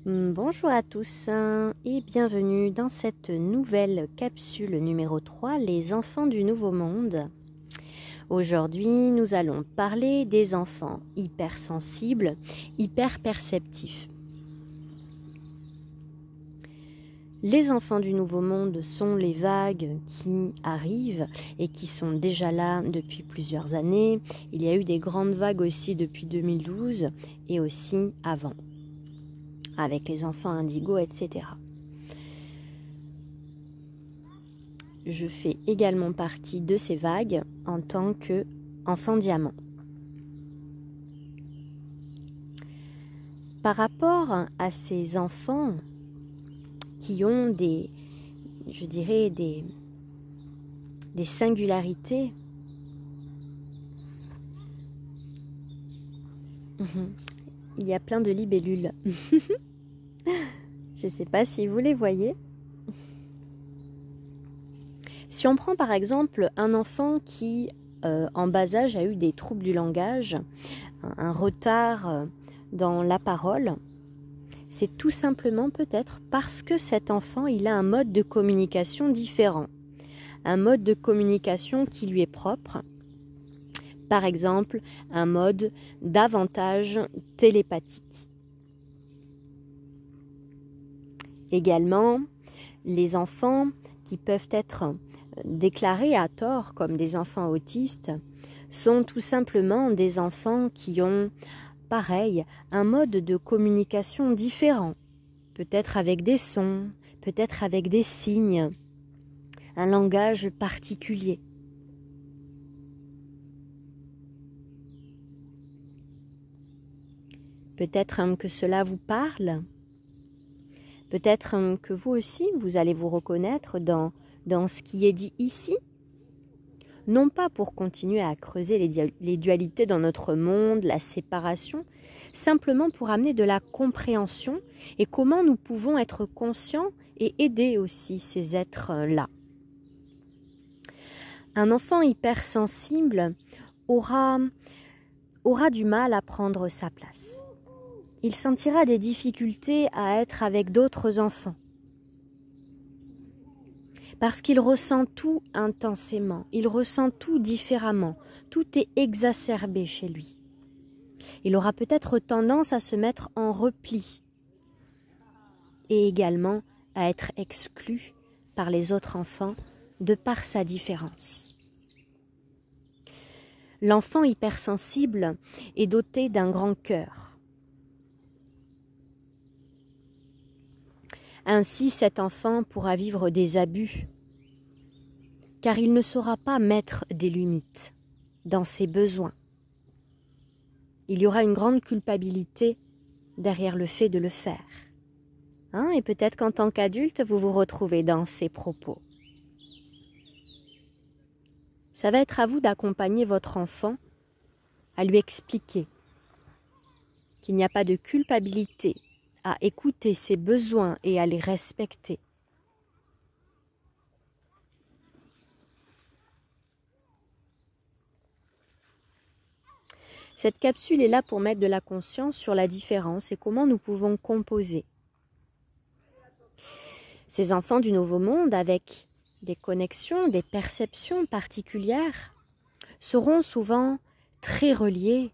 Bonjour à tous et bienvenue dans cette nouvelle capsule numéro 3, les enfants du Nouveau Monde. Aujourd'hui, nous allons parler des enfants hypersensibles, hyperperceptifs. Les enfants du Nouveau Monde sont les vagues qui arrivent et qui sont déjà là depuis plusieurs années. Il y a eu des grandes vagues aussi depuis 2012 et aussi avant, avec les enfants indigos, etc. Je fais également partie de ces vagues en tant qu'enfant diamant. Par rapport à ces enfants qui ont des singularités, il y a plein de libellules. Je ne sais pas si vous les voyez. Si on prend par exemple un enfant qui, en bas âge, a eu des troubles du langage, un retard dans la parole, c'est tout simplement peut-être parce que cet enfant, il a un mode de communication différent, un mode de communication qui lui est propre. Par exemple, un mode davantage télépathique. Également, les enfants qui peuvent être déclarés à tort comme des enfants autistes sont tout simplement des enfants qui ont, pareil, un mode de communication différent, peut-être avec des sons, peut-être avec des signes, un langage particulier. Peut-être que cela vous parle. Peut-être que vous aussi, vous allez vous reconnaître dans ce qui est dit ici. Non pas pour continuer à creuser les dualités dans notre monde, la séparation, simplement pour amener de la compréhension et comment nous pouvons être conscients et aider aussi ces êtres-là. Un enfant hypersensible aura du mal à prendre sa place. Il sentira des difficultés à être avec d'autres enfants. Parce qu'il ressent tout intensément, il ressent tout différemment, tout est exacerbé chez lui. Il aura peut-être tendance à se mettre en repli et également à être exclu par les autres enfants de par sa différence. L'enfant hypersensible est doté d'un grand cœur. Ainsi, cet enfant pourra vivre des abus, car il ne saura pas mettre des limites dans ses besoins. Il y aura une grande culpabilité derrière le fait de le faire. Et peut-être qu'en tant qu'adulte, vous vous retrouvez dans ces propos. Ça va être à vous d'accompagner votre enfant, à lui expliquer qu'il n'y a pas de culpabilité, à écouter ses besoins et à les respecter. Cette capsule est là pour mettre de la conscience sur la différence et comment nous pouvons composer. Ces enfants du Nouveau Monde, avec des connexions, des perceptions particulières, seront souvent très reliés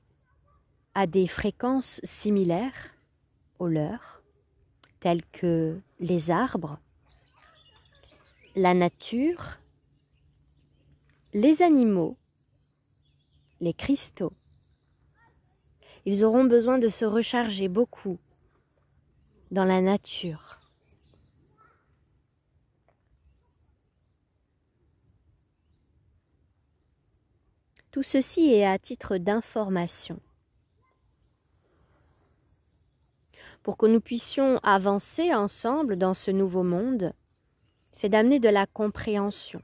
à des fréquences similaires aux leurs, telles que les arbres, la nature, les animaux, les cristaux. Ils auront besoin de se recharger beaucoup dans la nature. Tout ceci est à titre d'information. Pour que nous puissions avancer ensemble dans ce nouveau monde, c'est d'amener de la compréhension.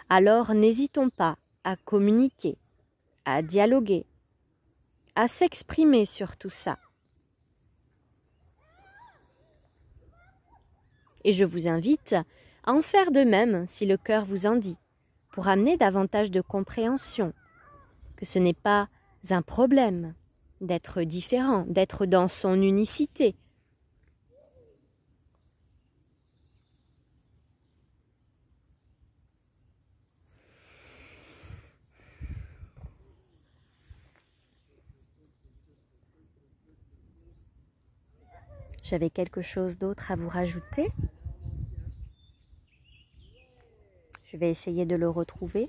Alors n'hésitons pas à communiquer, à dialoguer, à s'exprimer sur tout ça. Et je vous invite à en faire de même si le cœur vous en dit, pour amener davantage de compréhension, que ce n'est pas un problème d'être différent, d'être dans son unicité, J'avais quelque chose d'autre à vous rajouter. Je vais essayer de le retrouver.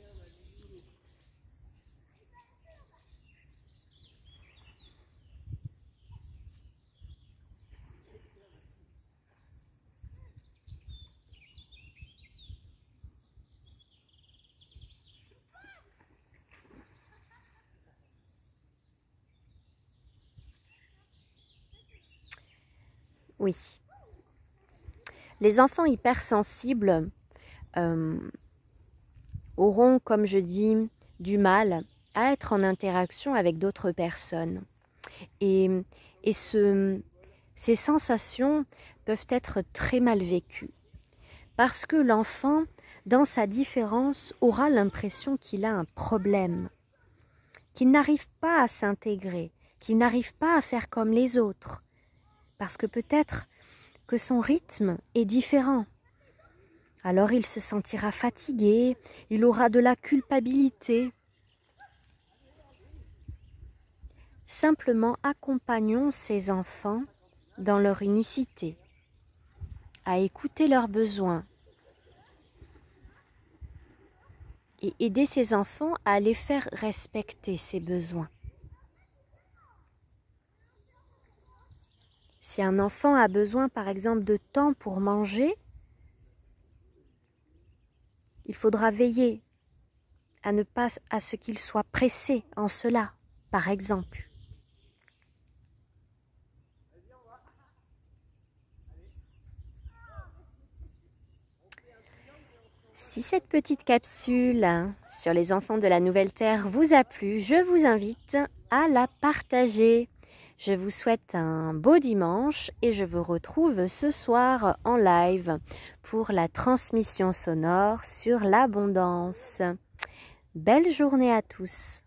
Oui. Les enfants hypersensibles auront, comme je dis, du mal à être en interaction avec d'autres personnes. Et ces sensations peuvent être très mal vécues. Parce que l'enfant, dans sa différence, aura l'impression qu'il a un problème, qu'il n'arrive pas à s'intégrer, qu'il n'arrive pas à faire comme les autres. Parce que peut-être que son rythme est différent. Alors il se sentira fatigué, il aura de la culpabilité. Simplement accompagnons ces enfants dans leur unicité, à écouter leurs besoins et aider ces enfants à les faire respecter ces besoins. Si un enfant a besoin, par exemple, de temps pour manger, il faudra veiller à ce qu'il soit pressé en cela, par exemple. Si cette petite capsule sur les enfants de la Nouvelle Terre vous a plu, je vous invite à la partager. Je vous souhaite un beau dimanche et je vous retrouve ce soir en live pour la transmission sonore sur l'abondance. Belle journée à tous!